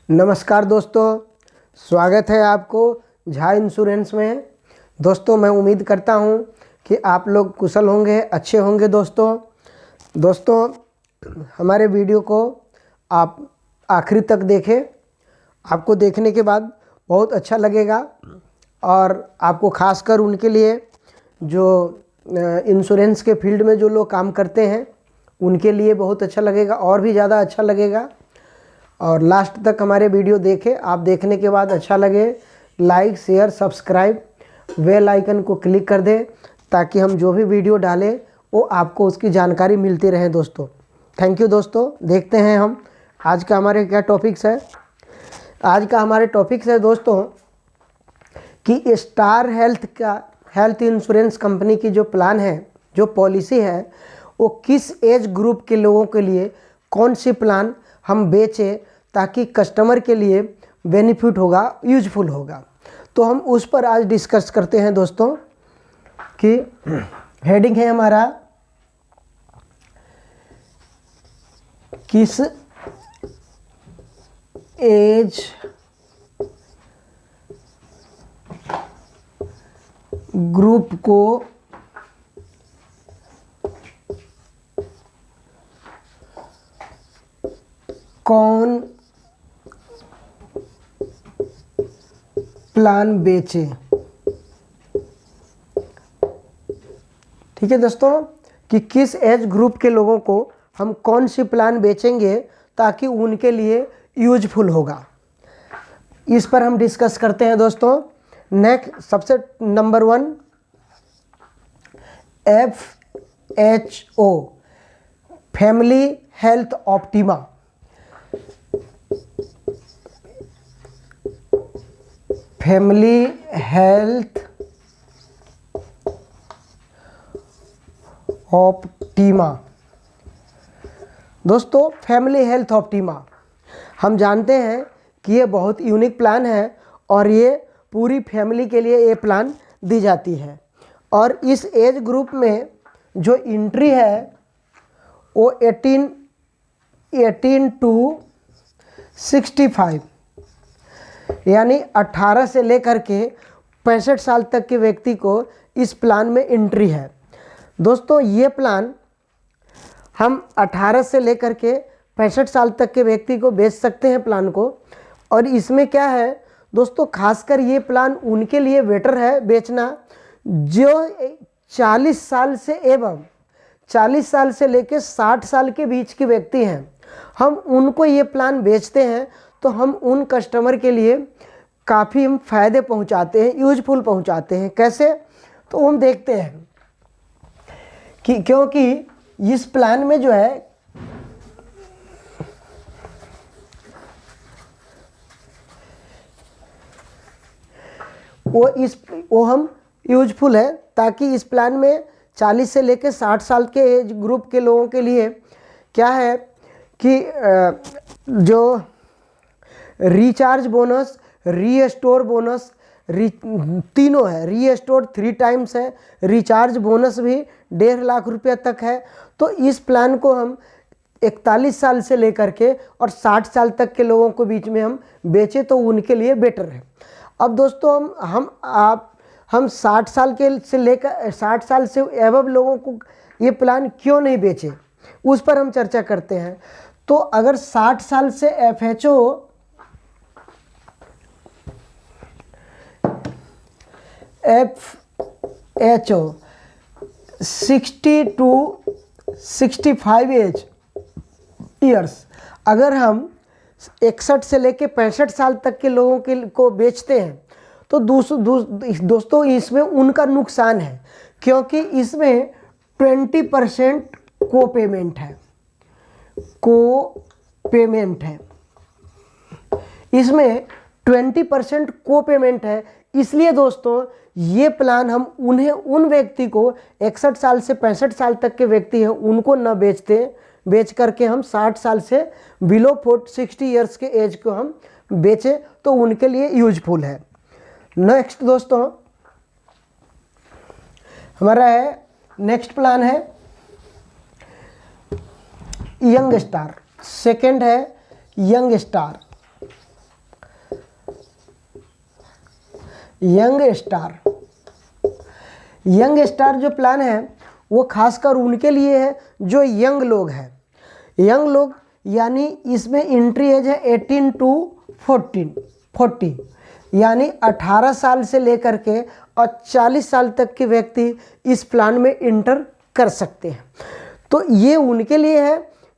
नमस्कार दोस्तों, स्वागत है आपको झा इंश्योरेंस में। दोस्तों मैं उम्मीद करता हूं कि आप लोग कुशल होंगे, अच्छे होंगे। दोस्तों हमारे वीडियो को आप आखिरी तक देखें। आपको देखने के बाद बहुत अच्छा लगेगा और आपको खासकर उनके लिए जो इंश्योरेंस के फील्ड में जो लोग काम करते हैं उनके लिए बहुत अच्छा लगेगा और भी ज़्यादा अच्छा लगेगा। और लास्ट तक हमारे वीडियो देखें। आप देखने के बाद अच्छा लगे like, share, subscribe, bell icon को क्लिक कर दें ताकि हम जो भी वीडियो डालें वो आपको उसकी जानकारी मिलती रहे। दोस्तों थैंक यू। दोस्तों देखते हैं हम आज का हमारे क्या टॉपिक्स है। आज का हमारे टॉपिक्स है दोस्तों कि स्टार हेल्थ इंश्योरेंस कंपनी की जो प्लान है, जो पॉलिसी है, वो किस एज ग्रुप के लोगों के लिए कौन सी प्लान हम बेचें ताकि कस्टमर के लिए बेनिफिट होगा, यूजफुल होगा। तो हम उस पर आज डिस्कस करते हैं दोस्तों कि हेडिंग है हमारा किस एज ग्रुप को कौन प्लान बेचे। ठीक है दोस्तों, कि किस एज ग्रुप के लोगों को हम कौन सी प्लान बेचेंगे ताकि उनके लिए यूजफुल होगा, इस पर हम डिस्कस करते हैं दोस्तों। नेक्स्ट सबसे number 1 FHO family health optima. Family health optima. दोस्तों फैमिली हेल्थ ऑप्टिमा हम जानते हैं कि ये बहुत यूनिक प्लान है और ये पूरी फैमिली के लिए ये प्लान दी जाती है। और इस एज ग्रुप में जो एंट्री है वो 18 टू 65 यानी 18 से लेकर के 65 साल तक के व्यक्ति को इस प्लान में एंट्री है। दोस्तों ये प्लान हम 18 से लेकर के 65 साल तक के व्यक्ति को बेच सकते हैं प्लान को। और इसमें क्या है दोस्तों, खासकर ये प्लान उनके लिए बेटर है बेचना जो 40 साल से एवं 40 साल से लेकर 60 साल के बीच के व्यक्ति हैं। हम उनको ये प्लान बेचते हैं तो हम उन कस्टमर के लिए काफ़ी हम फ़ायदे पहुंचाते हैं, यूजफुल पहुंचाते हैं। कैसे, तो हम देखते हैं कि क्योंकि इस प्लान में जो है वो हम यूजफुल है ताकि इस प्लान में 40 से लेकर 60 साल के एज ग्रुप के लोगों के लिए क्या है कि जो रिचार्ज बोनस, रीस्टोर बोनस, तीनों है। रीस्टोर 3 टाइम्स है, रिचार्ज बोनस भी 1.5 लाख रुपये तक है। तो इस प्लान को हम 41 साल से लेकर के और 60 साल तक के लोगों के बीच में हम बेचें तो उनके लिए बेटर है। अब दोस्तों हम 60 साल के से लेकर 60 साल से एबव लोगों को ये प्लान क्यों नहीं बेचे, उस पर हम चर्चा करते हैं। तो अगर 60 साल से FHO 60 टू 65 ईयर्स अगर हम 61 से लेके 65 साल तक के लोगों को बेचते हैं तो दोस्तों इसमें उनका नुकसान है, क्योंकि इसमें 20% को पेमेंट है। इसमें 20% को पेमेंट है। इसलिए दोस्तों ये प्लान हम उन व्यक्ति को 61 साल से 65 साल तक के व्यक्ति हैं उनको न बेच करके हम 60 साल से बिलो 60 ईयर्स के एज को हम बेचें तो उनके लिए यूजफुल है। नेक्स्ट दोस्तों हमारा नेक्स्ट प्लान है यंग स्टार। सेकंड है young star. Young star. Young star जो प्लान है वो खासकर उनके लिए है जो यंग लोग हैं। यंग लोग यानी इसमें एंट्री एज है 18 टू 40, यानी 18 साल से लेकर के और 40 साल तक के व्यक्ति इस प्लान में इंटर कर सकते हैं। तो ये उनके लिए है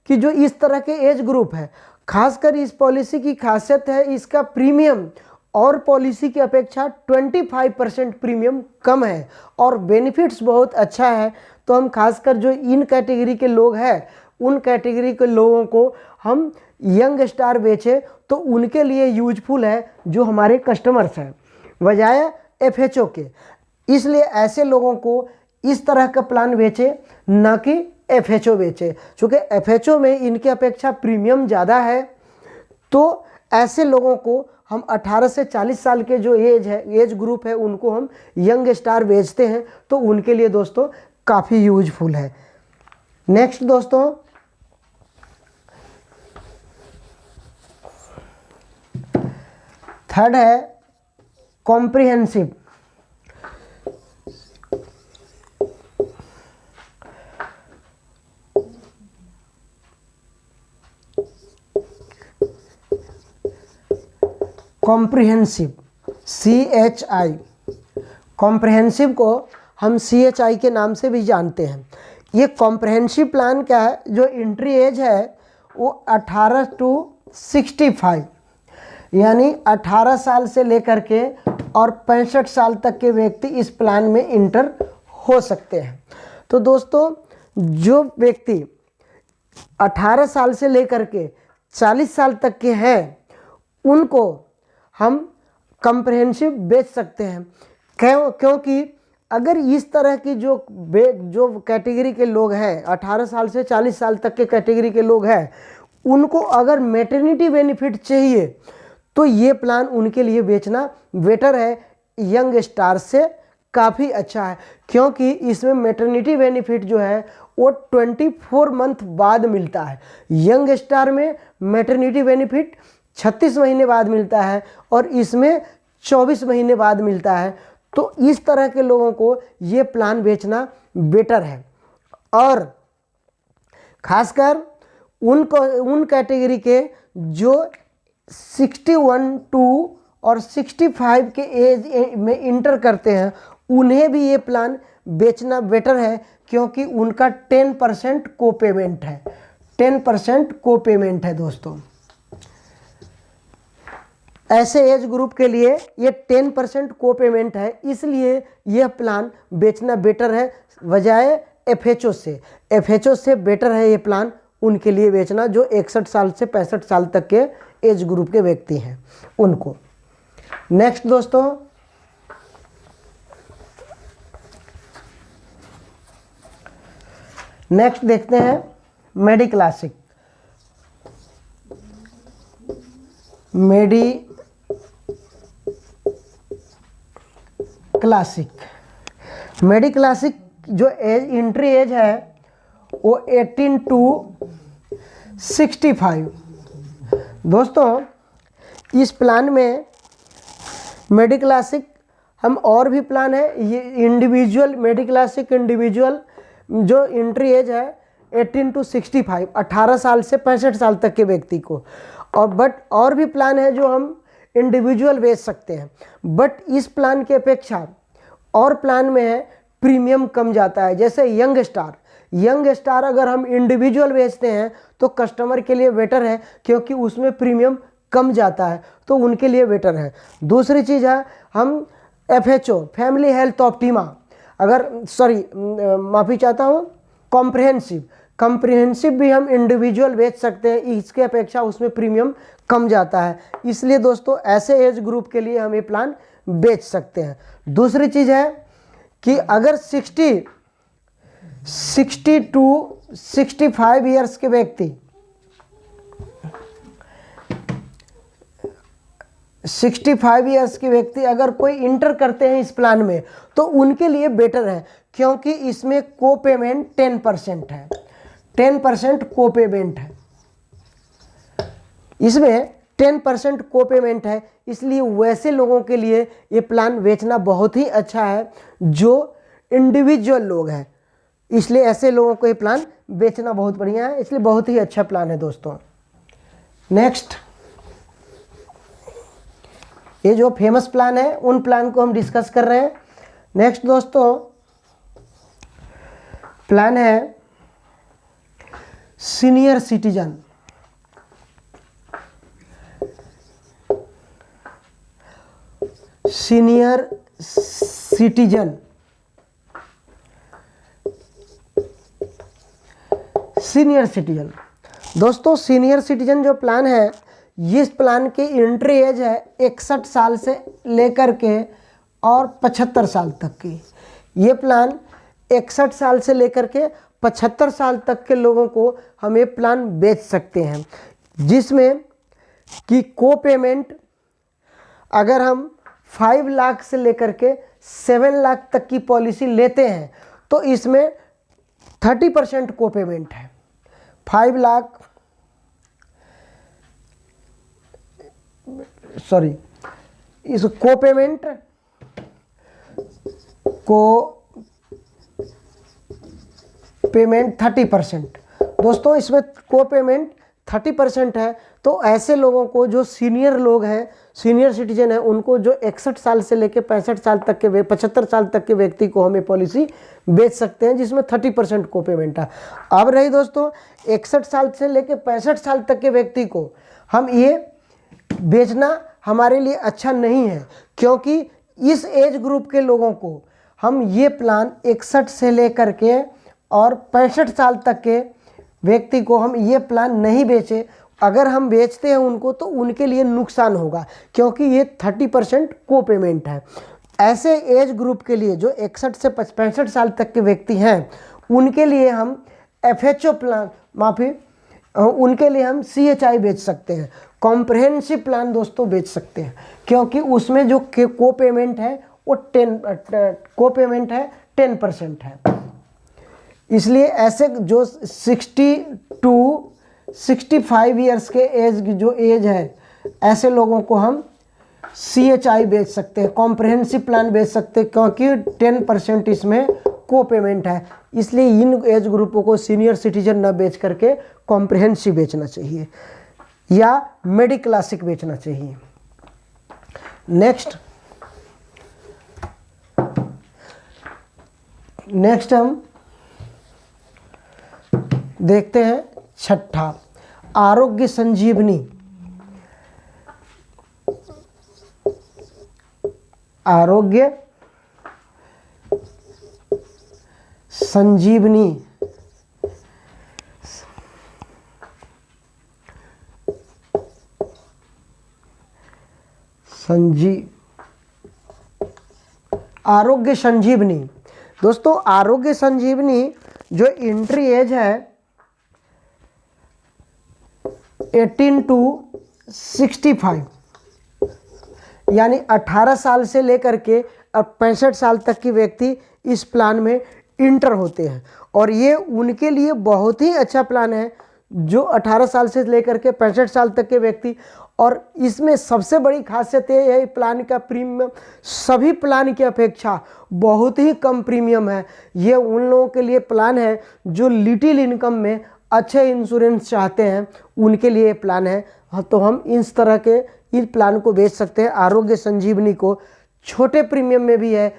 कि जो इस तरह के एज ग्रुप है। खासकर इस पॉलिसी की खासियत है इसका प्रीमियम और पॉलिसी की अपेक्षा 25% प्रीमियम कम है और बेनिफिट्स बहुत अच्छा है। तो हम खासकर जो इन कैटेगरी के लोग हैं उन कैटेगरी के लोगों को हम यंग स्टार बेचें तो उनके लिए यूजफुल है जो हमारे कस्टमर्स हैं बजाय FHO के। इसलिए ऐसे लोगों को इस तरह का प्लान बेचें ना कि FHO बेचें, क्योंकि FHO में इनकी अपेक्षा प्रीमियम ज़्यादा है। तो ऐसे लोगों को हम 18 से 40 साल के जो एज ग्रुप है उनको हम यंग स्टार बेचते हैं, तो उनके लिए दोस्तों काफ़ी यूजफुल है। नेक्स्ट दोस्तों, थर्ड है कॉम्प्रिहेंसिव। Comprehensive CHI। कॉम्प्रिहेंसिव को हम CHI के नाम से भी जानते हैं। ये कॉम्प्रिहेंसिव प्लान क्या है, जो एंट्री एज है वो 18 टू 65, यानी 18 साल से लेकर के और 65 साल तक के व्यक्ति इस प्लान में इंटर हो सकते हैं। तो दोस्तों जो व्यक्ति 18 साल से लेकर के 40 साल तक के हैं उनको हम कॉम्प्रिहेंसिव बेच सकते हैं। क्योंकि अगर इस तरह की जो कैटेगरी के लोग हैं 18 साल से 40 साल तक के कैटेगरी के लोग हैं उनको अगर मैटरनिटी बेनिफिट चाहिए तो ये प्लान उनके लिए बेचना बेटर है। यंग स्टार से काफ़ी अच्छा है क्योंकि इसमें मैटरनिटी बेनिफिट जो है वो 24 मंथ बाद मिलता है। यंग स्टार में मैटरनिटी बेनिफिट 36 महीने बाद मिलता है और इसमें 24 महीने बाद मिलता है। तो इस तरह के लोगों को ये प्लान बेचना बेटर है। और खासकर उन कैटेगरी के जो 61 टू और 65 के एज में इंटर करते हैं उन्हें भी ये प्लान बेचना बेटर है क्योंकि उनका 10% को पेमेंट है। 10% को पेमेंट है दोस्तों। ऐसे एज ग्रुप के लिए ये 10% को पेमेंट है, इसलिए यह प्लान बेचना बेटर है बजाय FHO से। FHO से बेटर है ये प्लान उनके लिए बेचना जो 61 साल से 65 साल तक के एज ग्रुप के व्यक्ति हैं उनको। नेक्स्ट दोस्तों, नेक्स्ट देखते हैं मेडी क्लासिक। मेडी क्लासिक जो एंट्री एज है वो 18 टू 65। दोस्तों इस प्लान में मेडी क्लासिक हम और भी प्लान है, ये इंडिविजुअल मेडी क्लासिक इंडिविजुअल जो एंट्री एज है 18 टू 65, 18 साल से 65 साल तक के व्यक्ति को। और भी प्लान है जो हम इंडिविजुअल बेच सकते हैं, बट इस प्लान की अपेक्षा और प्लान में है प्रीमियम कम जाता है। जैसे यंग स्टार अगर हम इंडिविजुअल बेचते हैं तो कस्टमर के लिए बेटर है क्योंकि उसमें प्रीमियम कम जाता है, तो उनके लिए बेटर है। दूसरी चीज़ है हम FHO फैमिली हेल्थ ऑप्टिमा माफ़ी चाहता हूँ कॉम्प्रिहेंसिव भी हम इंडिविजुअल बेच सकते हैं, इसके अपेक्षा उसमें प्रीमियम कम जाता है। इसलिए दोस्तों ऐसे एज ग्रुप के लिए हम ये प्लान बेच सकते हैं। दूसरी चीज़ है कि अगर 60 टू 65 ईयर्स के व्यक्ति 65 ईयर्स के व्यक्ति अगर कोई इंटर करते हैं इस प्लान में तो उनके लिए बेटर है क्योंकि इसमें को पेमेंट 10% है। 10% को पेमेंट है। इसमें 10% को पेमेंट है, इसलिए वैसे लोगों के लिए ये प्लान बेचना बहुत ही अच्छा है जो इंडिविजुअल लोग हैं, इसलिए ऐसे लोगों को ये प्लान बेचना बहुत बढ़िया है, इसलिए बहुत ही अच्छा प्लान है दोस्तों। नेक्स्ट, ये जो फेमस प्लान है उन प्लान को हम डिस्कस कर रहे हैं। नेक्स्ट दोस्तों प्लान है senior citizen. Senior citizen, senior citizen दोस्तों, सीनियर सिटीजन जो प्लान है, इस प्लान की एंट्री एज है 61 साल से लेकर के और 75 साल तक की। ये प्लान 61 साल से लेकर के 75 साल तक के लोगों को हम ये प्लान बेच सकते हैं, जिसमें कि को पेमेंट अगर हम 5 लाख से लेकर के 7 लाख तक की पॉलिसी लेते हैं तो इसमें 30% को पेमेंट है। 5 लाख सॉरी इस को पेमेंट को पेमेंट 30%। दोस्तों इसमें को पेमेंट 30% है, तो ऐसे लोगों को जो सीनियर लोग हैं, सीनियर सिटीजन है, उनको जो 61 साल से लेकर 65 साल तक के 75 साल तक के व्यक्ति को हम ये पॉलिसी बेच सकते हैं, जिसमें 30% को पेमेंट है। अब रही दोस्तों 61 साल से लेकर 65 साल तक के व्यक्ति को हम ये बेचना हमारे लिए अच्छा नहीं है, क्योंकि इस एज ग्रुप के लोगों को हम ये प्लान 61 से लेकर के और 65 साल तक के व्यक्ति को हम ये प्लान नहीं बेचे। अगर हम बेचते हैं उनको तो उनके लिए नुकसान होगा, क्योंकि ये 30% को पेमेंट है। ऐसे एज ग्रुप के लिए जो 61 से 65 साल तक के व्यक्ति हैं, उनके लिए हम FHO प्लान उनके लिए हम CHI बेच सकते हैं, कॉम्प्रहेंसिव प्लान दोस्तों बेच सकते हैं, क्योंकि उसमें जो को पेमेंट है वो 10% है। इसलिए ऐसे जो 60 to 65 ईयर्स के एज की जो एज है, ऐसे लोगों को हम CHI बेच सकते हैं, कॉम्प्रहेंसिव प्लान बेच सकते हैं, क्योंकि 10% इसमें को पेमेंट है। इसलिए इन एज ग्रुपों को सीनियर सिटीजन न बेच करके कॉम्प्रहेंसिव बेचना चाहिए या मेडिक्लासिक बेचना चाहिए। नेक्स्ट हम देखते हैं छठा, आरोग्य संजीवनी। आरोग्य संजीवनी आरोग्य संजीवनी दोस्तों, आरोग्य संजीवनी जो एंट्री एज है 18 to 65, यानी 18 साल से लेकर के अब 65 साल तक के व्यक्ति इस प्लान में इंटर होते हैं, और ये उनके लिए बहुत ही अच्छा प्लान है जो 18 साल से लेकर के 65 साल तक के व्यक्ति। और इसमें सबसे बड़ी खासियत ये है, प्लान का प्रीमियम सभी प्लान की अपेक्षा बहुत ही कम प्रीमियम है। ये उन लोगों के लिए प्लान है जो लिटिल इनकम में अच्छे इंश्योरेंस चाहते हैं, उनके लिए प्लान है। तो हम इस तरह के इस प्लान को बेच सकते हैं। आरोग्य संजीवनी को छोटे प्रीमियम में भी है,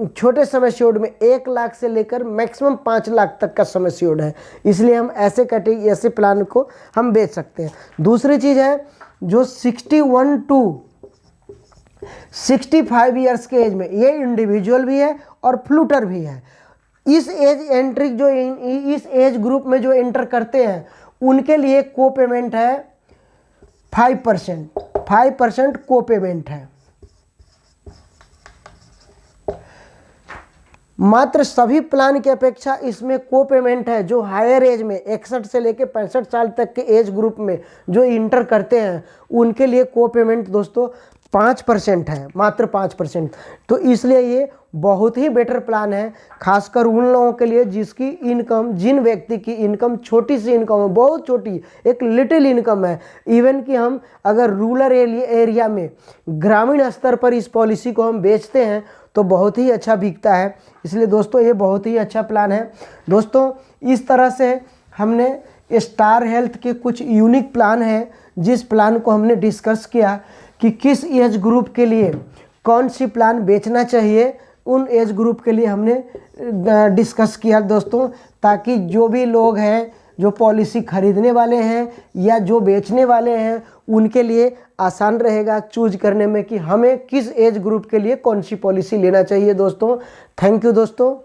छोटे समय श्योर्ड में 1 लाख से लेकर मैक्सिमम 5 लाख तक का समय श्योर्ड है, इसलिए हम ऐसे प्लान को हम बेच सकते हैं। दूसरी चीज़ है जो 61 to 65 ईयर्स के एज में, ये इंडिविजुअल भी है और फ्लूटर भी है। इस एज ग्रुप में जो एंटर करते हैं उनके लिए को पेमेंट है 5% को पेमेंट है। मात्र सभी प्लान की अपेक्षा इसमें को पेमेंट है जो हायर एज में 61 से लेकर 65 साल तक के एज ग्रुप में जो इंटर करते हैं उनके लिए को पेमेंट दोस्तों 5% है, मात्र 5%। तो इसलिए ये बहुत ही बेटर प्लान है, खासकर उन लोगों के लिए जिसकी इनकम, जिन व्यक्ति की इनकम छोटी सी इनकम है, बहुत छोटी, एक लिटिल इनकम है। इवन कि हम अगर रूरल एरिया में ग्रामीण स्तर पर इस पॉलिसी को हम बेचते हैं तो बहुत ही अच्छा बिकता है। इसलिए दोस्तों ये बहुत ही अच्छा प्लान है। दोस्तों इस तरह से हमने स्टार हेल्थ के कुछ यूनिक प्लान हैं, जिस प्लान को हमने डिस्कस किया कि किस एज ग्रुप के लिए कौन सी प्लान बेचना चाहिए, उन एज ग्रुप के लिए हमने डिस्कस किया दोस्तों, ताकि जो भी लोग हैं जो पॉलिसी खरीदने वाले हैं या जो बेचने वाले हैं उनके लिए आसान रहेगा चूज करने में कि हमें किस एज ग्रुप के लिए कौन सी पॉलिसी लेना चाहिए। दोस्तों थैंक यू दोस्तों।